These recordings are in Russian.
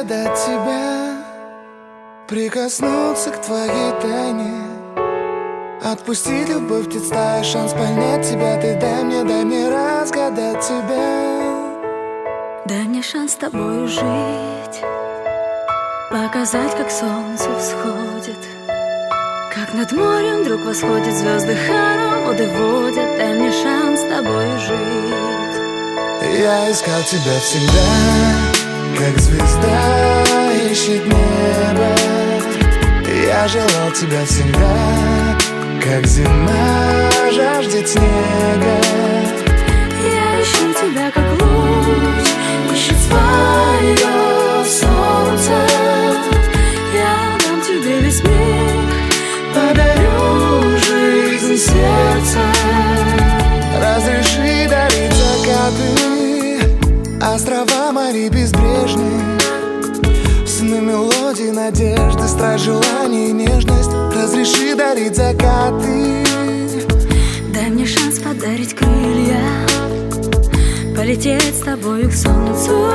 разгадать тебя, прикоснуться к твоей тайне, отпустить любовь, птиц стая, шанс понять тебя. Ты дай мне разгадать тебя. Дай мне шанс с тобою жить, показать, как солнце всходит, как над морем вдруг восходят звезды, хороводы водят. Дай мне шанс с тобою жить. Я искал тебя всегда, как звезда ищет небо. Я желал тебя всегда, как зима жаждет снега. Я ищу тебя, как луч ищет свое солнце. Я дам тебе весь мир, подарю жизнь сердца. Разреши дарить закаты, острова, моря безбрежные, сны, мелодии, надежды, страсть, желание и нежность. Разреши дарить закаты. Дай мне шанс подарить крылья, полететь с тобою к солнцу,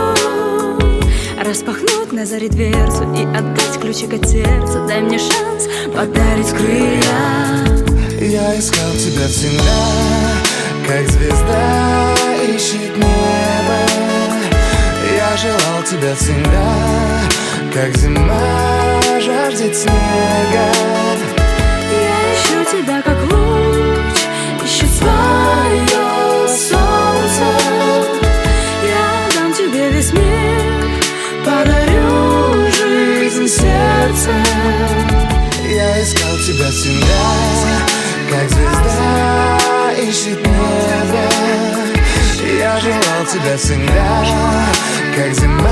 распахнуть на заре дверцу и отдать ключик от сердца. Дай мне шанс подарить крылья. Я искал тебя всегда, как звезда ищет небо. Я желал тебя всегда, как зима жаждет снега. Я ищу тебя, как луч ищет свое солнце. Я дам тебе весь мир, подарю жизнь сердца. Я искал тебя всегда, как звезда ищет небо. Я желал тебя всегда, как зима